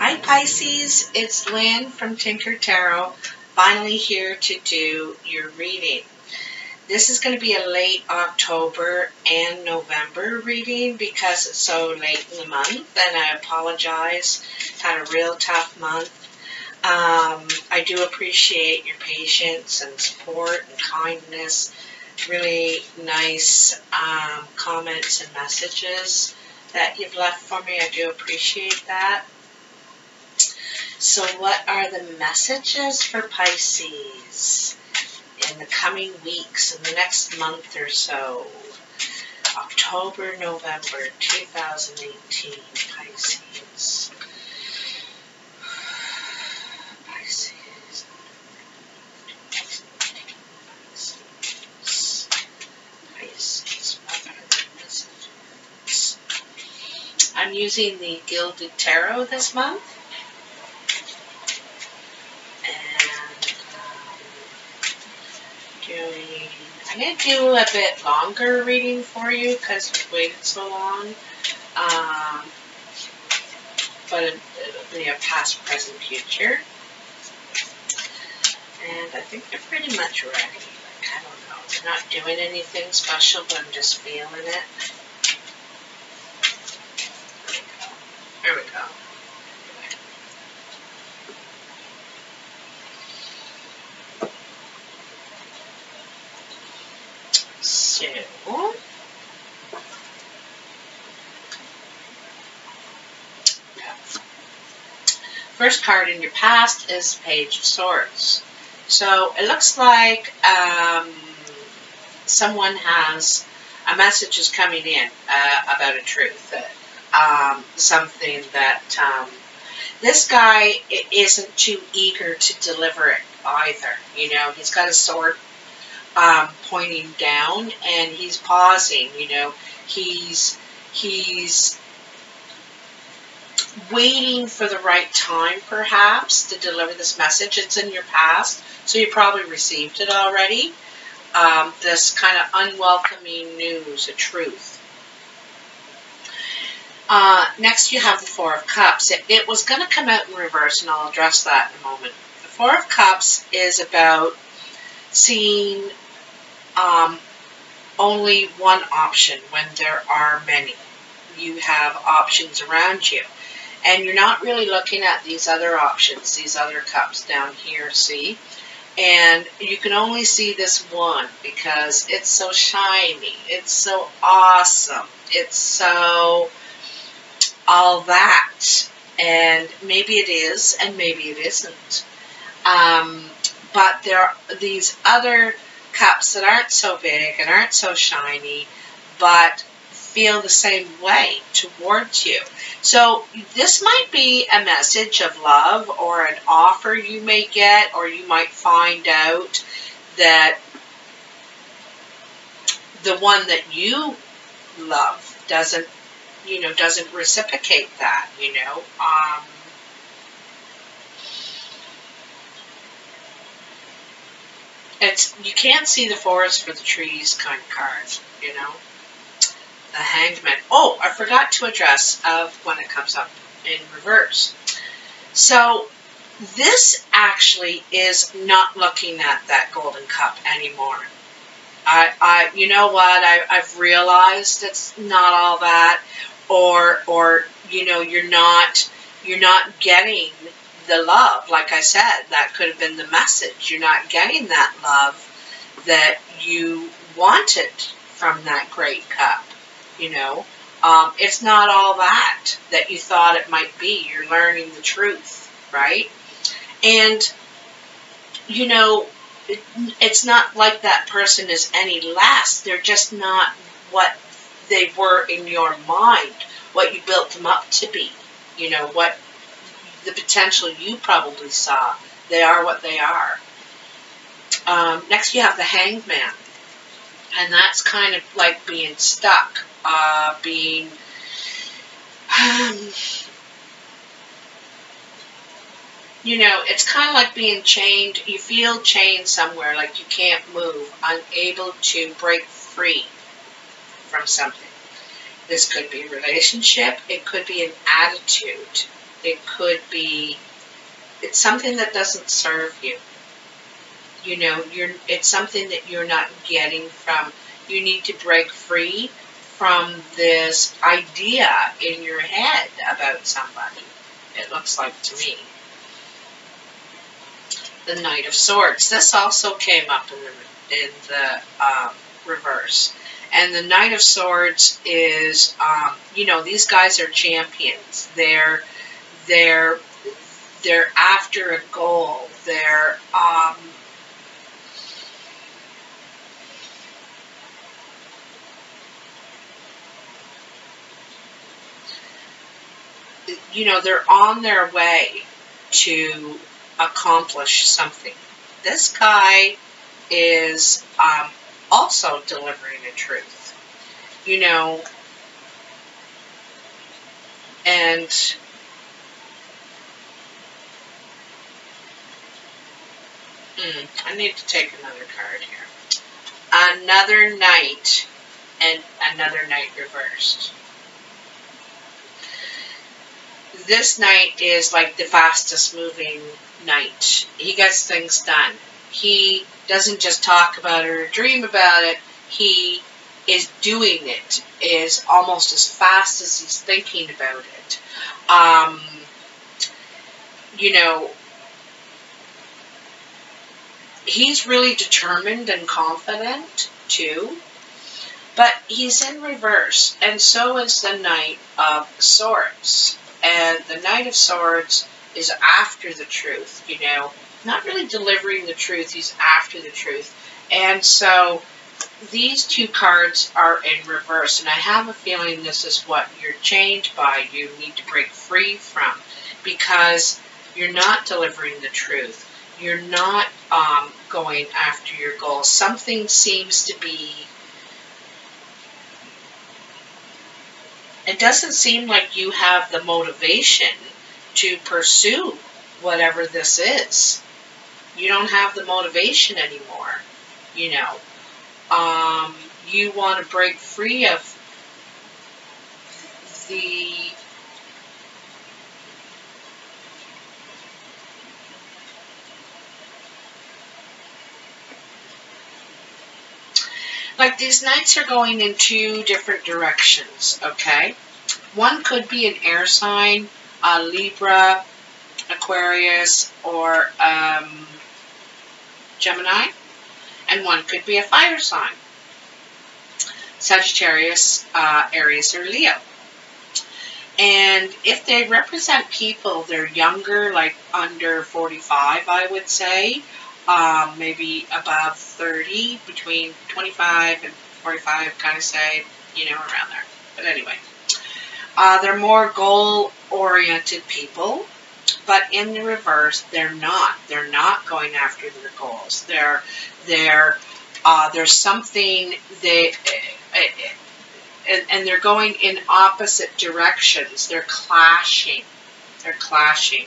Hi Pisces, it's Lynn from Tinker Tarot, finally here to do your reading. This is going to be a late October and November reading because it's so late in the month, and I apologize. Had a real tough month. I do appreciate your patience and support and kindness. Really nice comments and messages that you've left for me. I do appreciate that. So what are the messages for Pisces in the coming weeks, in the next month or so? October, November 2018, Pisces. Pisces, what are the messages? I'm using the Gilded Tarot this month. I'm going to do a bit longer reading for you because we've waited so long. But it'll be a past, present, future. And I think they're pretty much ready. Like, I don't know. They're not doing anything special, but I'm just feeling it. There we go. So, first card in your past is Page of Swords. So it looks like someone has a message is coming in about a truth, something that this guy isn't too eager to deliver it either. You know, he's got a sword pointing down, and he's pausing. You know, he's waiting for the right time, perhaps, to deliver this message. It's in your past, so you probably received it already. This kind of unwelcoming news, a truth. Next, you have the Four of Cups. It was going to come out in reverse, and I'll address that in a moment. The Four of Cups is about seeing only one option when there are many. You have options around you, and you're not really looking at these other options, these other cups down here, see? And you can only see this one because it's so shiny, it's so awesome, it's so all that, and maybe it is and maybe it isn't. But there are these other cups that aren't so big and aren't so shiny, but feel the same way towards you. So this might be a message of love or an offer you may get, or you might find out that the one that you love doesn't reciprocate that, you know. You can't see the forest for the trees kind of card, you know. The Hanged Man. Oh, I forgot to address when it comes up in reverse. So this actually is not looking at that golden cup anymore. You know what? I've realized it's not all that, or you know, you're not getting the love. Like I said, that could have been the message. You're not getting that love that you wanted from that great cup. You know, it's not all that you thought it might be. You're learning the truth, right? And, you know, it's not like that person is any less. They're just not what they were in your mind, what you built them up to be. You know, what the potential you probably saw. They are what they are. Next, you have the Hanged Man. And that's kind of like being stuck, being, you know, it's kind of like being chained. You feel chained somewhere, like you can't move, unable to break free from something. This could be a relationship. It could be an attitude. It could be, it's something that doesn't serve you. You know, it's something that you're not getting from. You need to break free from this idea in your head about somebody, it looks like to me. The Knight of Swords. This also came up in the reverse. And the Knight of Swords is, you know, these guys are champions. They're after a goal. They're you know, they're on their way to accomplish something. This guy is also delivering the truth, you know, and I need to take another card here. Another knight and another knight reversed. This knight is like the fastest moving knight. He gets things done. He doesn't just talk about it or dream about it. He is doing it is almost as fast as he's thinking about it. You know, he's really determined and confident too, but he's in reverse, and so is the Knight of Swords. And the Knight of Swords is after the truth, you know, not really delivering the truth, he's after the truth. And so these two cards are in reverse, and I have a feeling this is what you're chained by, you need to break free from, because you're not delivering the truth. You're not going after your goals. Something seems to be, it doesn't seem like you have the motivation to pursue whatever this is. You don't have the motivation anymore, you know. You want to break free of the like these knights are going in two different directions, okay? One could be an air sign, Libra, Aquarius, or Gemini. And one could be a fire sign, Sagittarius, Aries, or Leo. And if they represent people, they're younger, like under 45, I would say. Maybe above 30, between 25 and 45, kind of say, you know, around there. But anyway, they're more goal-oriented people, but in the reverse, they're not. They're not going after their goals. There's something and they're going in opposite directions. They're clashing. They're clashing.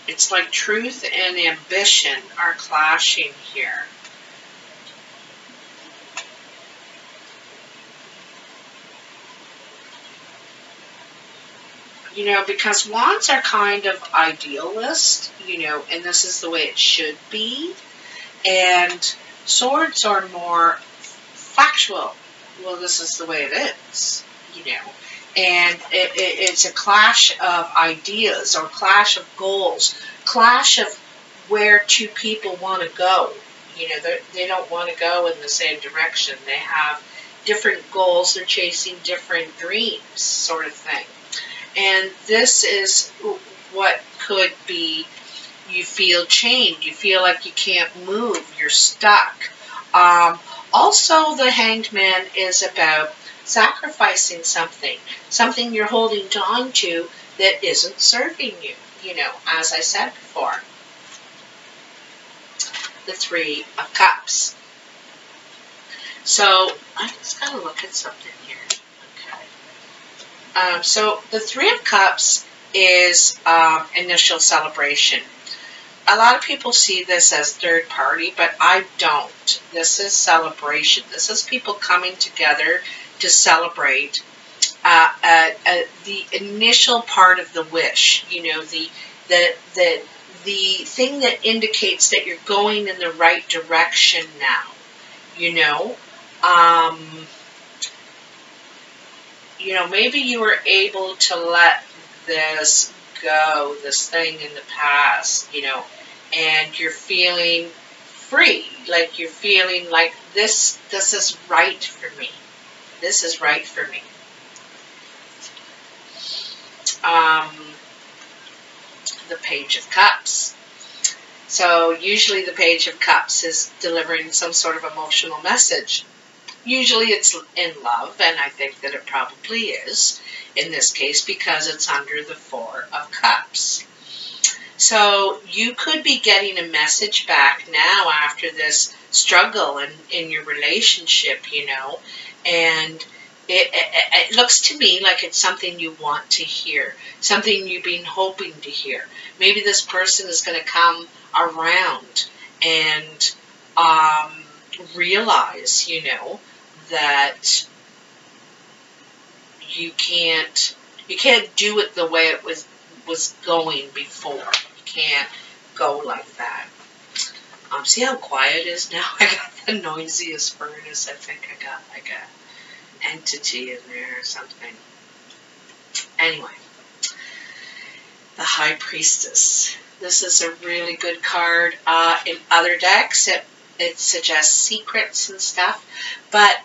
It's like truth and ambition are clashing here. You know, because wands are kind of idealist, you know, and this is the way it should be. And swords are more factual. Well, this is the way it is, you know. And it's a clash of ideas or clash of goals, clash of where two people want to go. You know, they don't want to go in the same direction. They have different goals. They're chasing different dreams, sort of thing. And this is what could be, you feel chained. You feel like you can't move. You're stuck. Also, the Hanged Man is about sacrificing something you're holding on to that isn't serving you, you know, as I said before. The Three of Cups. So, I just gotta look at something here. Okay. So, the Three of Cups is initial celebration. A lot of people see this as third party, but I don't. This is celebration. This is people coming together to celebrate the initial part of the wish, you know, the thing that indicates that you're going in the right direction now, you know. You know, maybe you were able to let this go, this thing in the past, you know, and you're feeling free, like you're feeling like this is right for me. This is right for me. The Page of Cups. So usually the Page of Cups is delivering some sort of emotional message. Usually it's in love, and I think that it probably is in this case because it's under the Four of Cups. So you could be getting a message back now after this struggle in your relationship, you know, and it looks to me like it's something you want to hear, something you've been hoping to hear. Maybe this person is going to come around and realize, you know, that you can't do it the way it was going before. You can't go like that. See how quiet it is now? I got the noisiest furnace. I think I got like an entity in there or something. Anyway, the High Priestess. This is a really good card. In other decks, it suggests secrets and stuff, but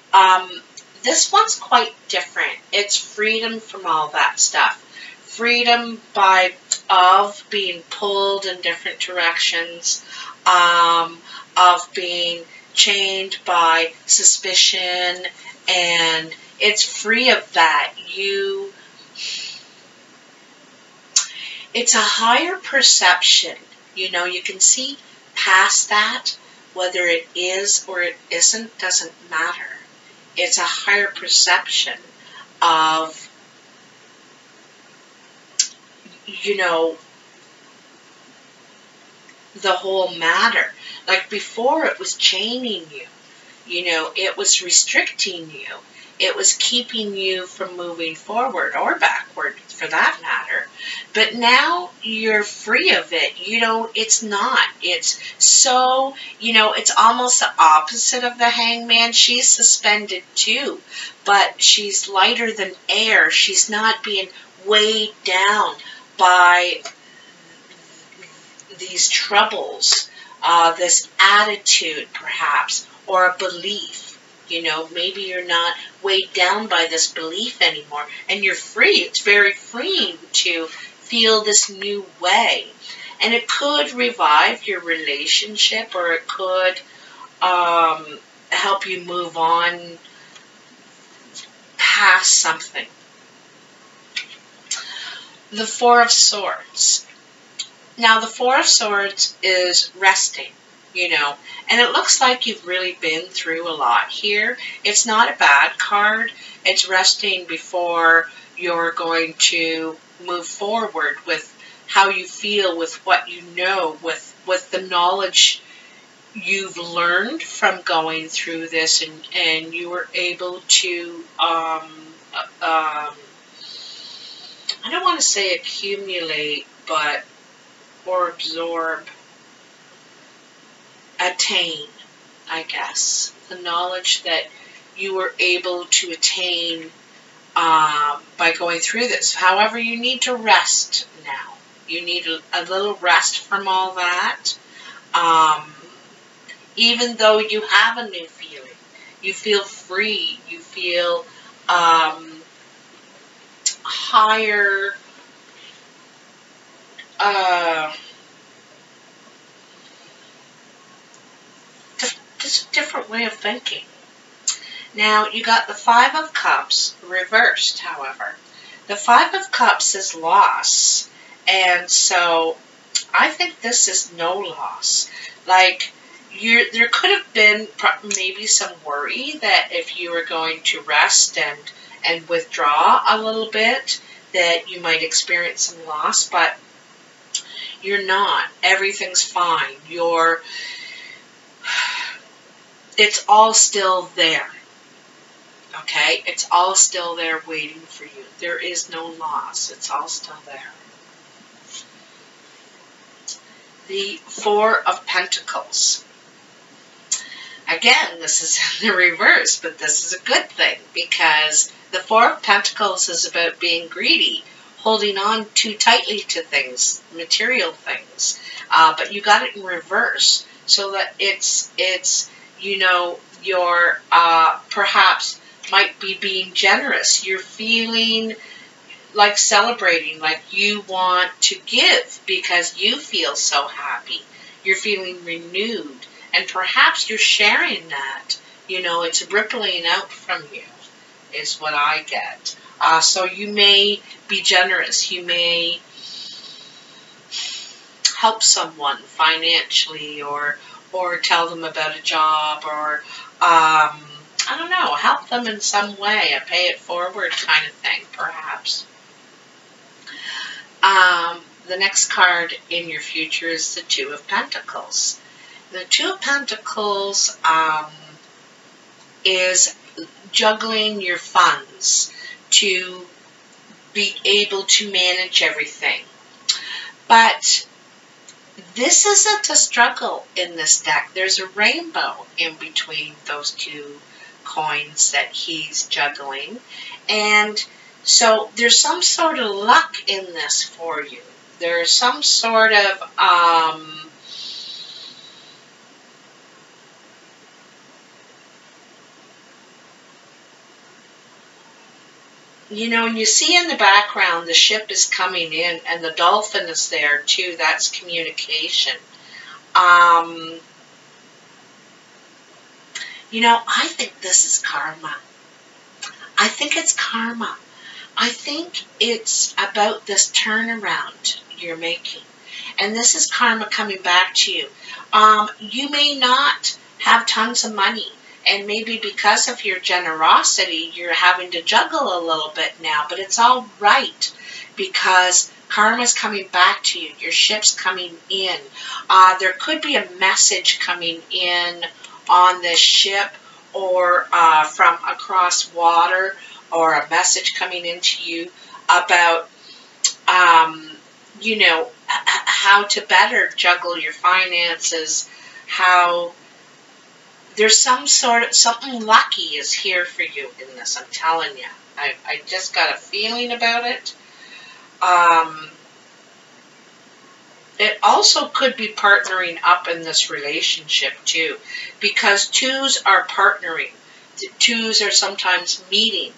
this one's quite different. It's freedom from all that stuff. Freedom of being pulled in different directions, of being chained by suspicion, and it's free of that. It's a higher perception. You know, you can see past that. Whether it is or it isn't doesn't matter. It's a higher perception of, you know, the whole matter. Like before it was chaining you. You know, it was restricting you. It was keeping you from moving forward or backward, for that matter. But now you're free of it. You know, it's not. It's so, you know, it's almost the opposite of the Hangman. She's suspended too, but she's lighter than air. She's not being weighed down by these troubles, this attitude perhaps, or a belief. You know, maybe you're not weighed down by this belief anymore, and you're free. It's very freeing to feel this new way. And it could revive your relationship, or it could help you move on past something. The Four of Swords. Now, the Four of Swords is resting. You know, and it looks like you've really been through a lot here. It's not a bad card. It's resting before you're going to move forward with how you feel, with what you know, with the knowledge you've learned from going through this, and you were able to, I don't want to say accumulate, but, or absorb, attain, I guess, the knowledge that you were able to attain by going through this. However, you need to rest now. You need a little rest from all that. Even though you have a new feeling, you feel free, you feel higher, just a different way of thinking. Now, you got the Five of Cups reversed, however. The Five of Cups is loss, and so I think this is no loss. Like, there could have been maybe some worry that if you were going to rest and withdraw a little bit, that you might experience some loss, but you're not. Everything's fine. It's all still there. Okay? It's all still there waiting for you. There is no loss. It's all still there. The Four of Pentacles. Again, this is in the reverse, but this is a good thing because the Four of Pentacles is about being greedy, holding on too tightly to things, material things. But you got it in reverse so that it's you know, you're perhaps might be being generous. You're feeling like celebrating, like you want to give because you feel so happy. You're feeling renewed, and perhaps you're sharing that. You know, it's rippling out from you, is what I get. So you may be generous. You may help someone financially, or tell them about a job, or I don't know, help them in some way, a pay it forward kind of thing, perhaps. The next card in your future is the Two of Pentacles. The Two of Pentacles is juggling your funds to be able to manage everything. But this isn't a struggle in this deck. There's a rainbow in between those two coins that he's juggling. And so there's some sort of luck in this for you. There's some sort of you know, and you see in the background the ship is coming in and the dolphin is there too. That's communication. You know, I think this is karma. I think it's karma. I think it's about this turnaround you're making. And this is karma coming back to you. You may not have tons of money. And maybe because of your generosity, you're having to juggle a little bit now. But it's all right because karma's coming back to you. Your ship's coming in. There could be a message coming in on this ship, or from across water, or a message coming into you about, you know, how to better juggle your finances, how there's something lucky is here for you in this, I'm telling you. I just got a feeling about it. It also could be partnering up in this relationship too, because twos are partnering. Twos are sometimes meeting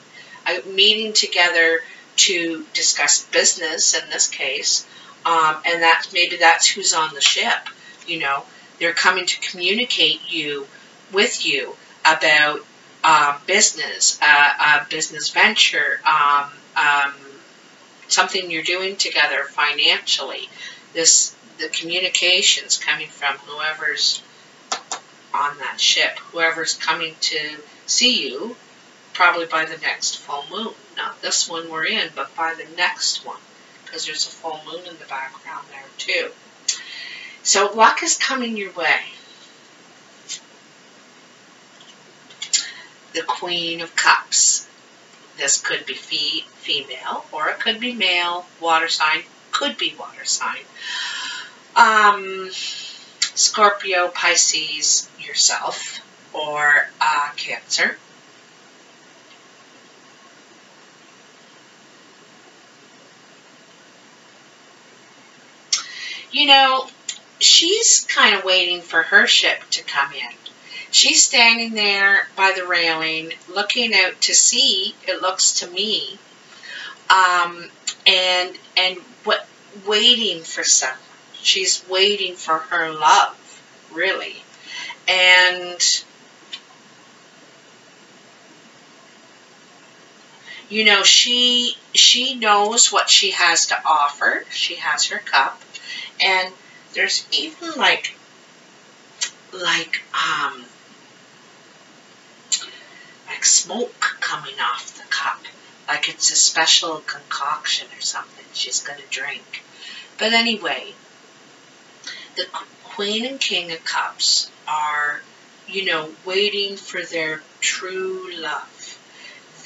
together to discuss business in this case, and maybe that's who's on the ship. You know, they're coming to communicate with you about business, a business venture, something you're doing together financially. The communications coming from whoever's on that ship, whoever's coming to see you, probably by the next full moon. Not this one we're in, but by the next one, because there's a full moon in the background there too. So luck is coming your way. The Queen of Cups. This could be female, or it could be male, water sign, could be water sign. Scorpio, Pisces, yourself, or Cancer. You know, she's kind of waiting for her ship to come in. She's standing there by the railing, looking out to sea, it looks to me, and waiting for someone. She's waiting for her love, really. And, you know, she knows what she has to offer. She has her cup. And there's even like smoke coming off the cup, like it's a special concoction or something she's going to drink. But anyway, the Queen and King of Cups are, you know, waiting for their true love.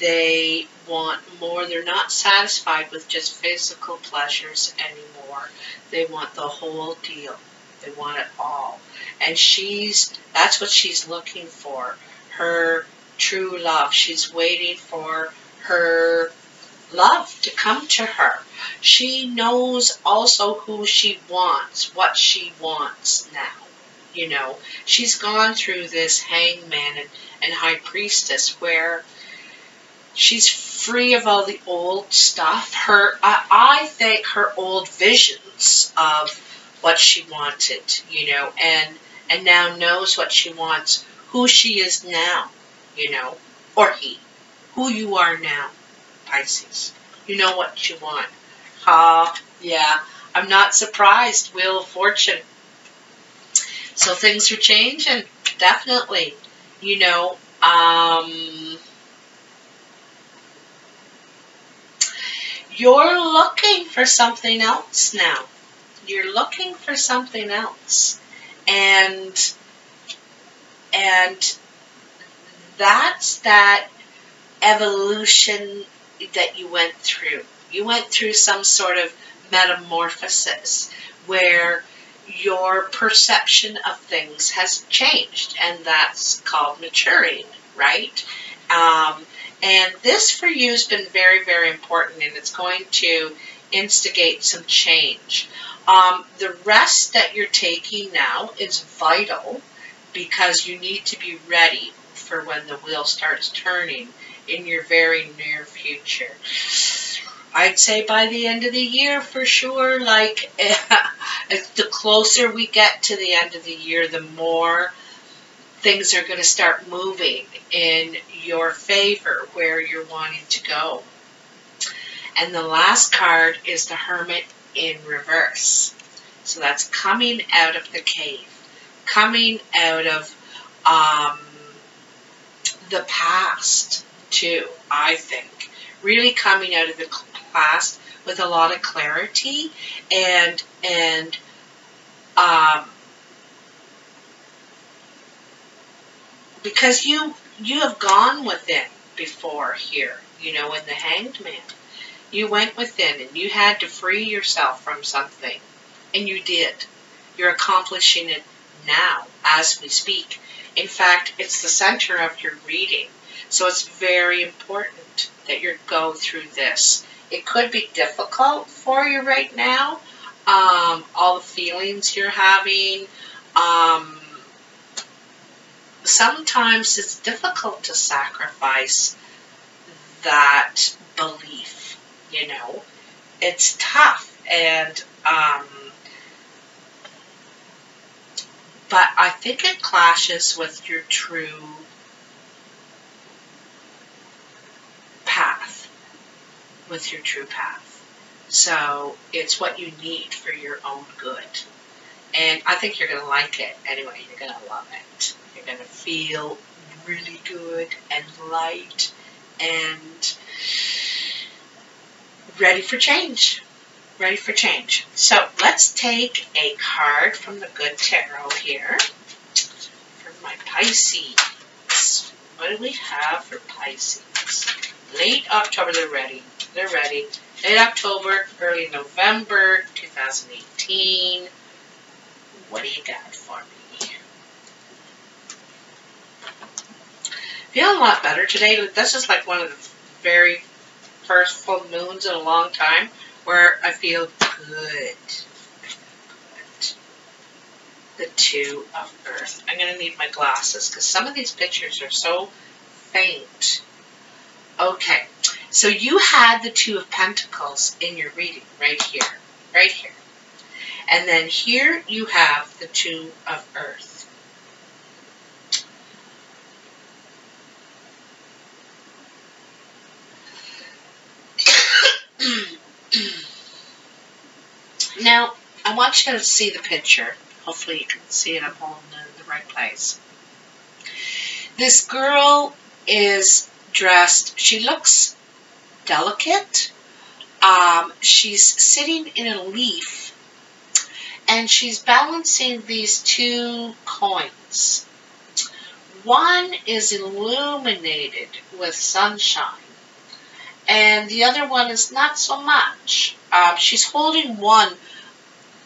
They want more. They're not satisfied with just physical pleasures anymore. They want the whole deal. They want it all. And that's what she's looking for. Her true love. She's waiting for her love to come to her. She knows also who she wants, what she wants now. You know, she's gone through this Hangman and High Priestess where she's free of all the old stuff. I think her old visions of what she wanted, you know, and now knows what she wants, who she is now, you know, or he, who you are now, Pisces. You know what you want. Yeah, I'm not surprised, Wheel of Fortune. So things are changing, definitely, you know, you're looking for something else now. You're looking for something else. And that's that evolution that you went through. You went through some sort of metamorphosis where your perception of things has changed, and that's called maturing, right? And this for you has been very, very important, and it's going to instigate some change. The rest that you're taking now is vital because you need to be ready for when the wheel starts turning in your very near future. I'd say by the end of the year for sure, like the closer we get to the end of the year, the more things are going to start moving in your favor where you're wanting to go. And the last card is the Hermit in reverse. So that's coming out of the cave, coming out of the past too, I think. Really coming out of the past with a lot of clarity and because you have gone within before here, you know, in the Hanged Man. You went within and you had to free yourself from something, and you did. You're accomplishing it now as we speak. In fact, it's the center of your reading, so it's very important that you go through this. It could be difficult for you right now, all the feelings you're having. Sometimes it's difficult to sacrifice that belief, you know. It's tough, and but I think it clashes with your true path, So it's what you need for your own good. And I think you're going to like it anyway. You're going to love it. You're going to feel really good and light and ready for change. Ready for change. So let's take a card from the Good Tarot here for my Pisces. What do we have for Pisces? Late October, they're ready. They're ready. Late October, early November 2018. What do you got for me? Feeling a lot better today. This is like one of the very first full moons in a long time where I feel good. The Two of Earth. I'm going to need my glasses because some of these pictures are so faint. Okay, so you had the Two of Pentacles in your reading right here. Right here. And then here you have the Two of Earth. Now, I want you to see the picture. Hopefully you can see it. I'm holding it in the right place. This girl is dressed, she looks delicate. She's sitting in a leaf, and she's balancing these two coins. One is illuminated with sunshine, and the other one is not so much. She's holding one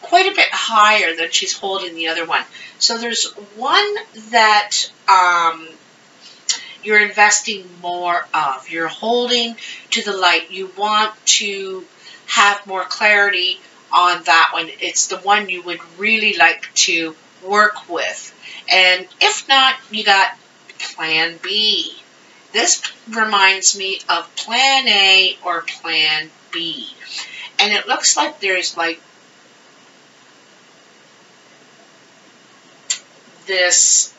quite a bit higher than she's holding the other one. So there's one that you're investing more of. You're holding to the light. You want to have more clarity on that one. It's the one you would really like to work with. And if not, you got Plan B. This reminds me of Plan A or Plan B. And it looks like there's like this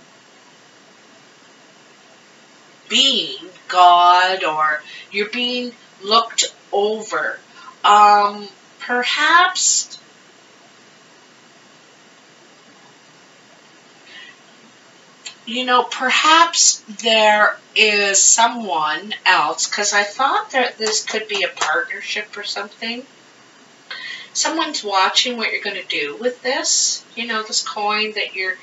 being, God, or you're being looked over. Perhaps perhaps there is someone else, because I thought that this could be a partnership or something. Someone's watching what you're going to do with this, this coin that you're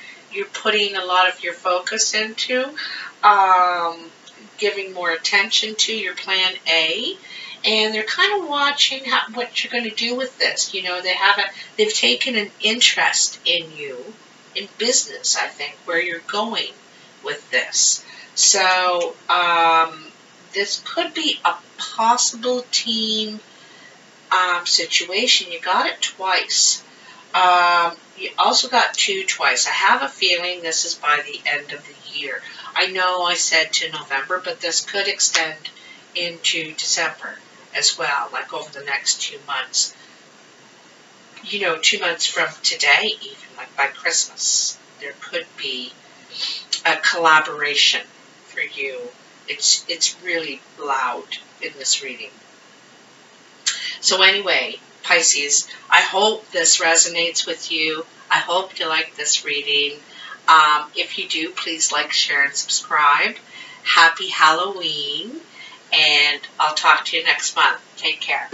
putting a lot of your focus into, giving more attention to your Plan A, and they're kind of watching what you're going to do with this. They've taken an interest in you, in business, I think, where you're going with this. So this could be a possible team situation. You got it twice. You also got 2 twice. I have a feeling this is by the end of the year. I know I said to November, but this could extend into December as well, like over the next 2 months. 2 months from today, even, like by Christmas, there could be a collaboration for you. It's really loud in this reading. So anyway, Pisces, I hope this resonates with you. I hope you like this reading. If you do, please like, share, and subscribe. Happy Halloween, and I'll talk to you next month. Take care.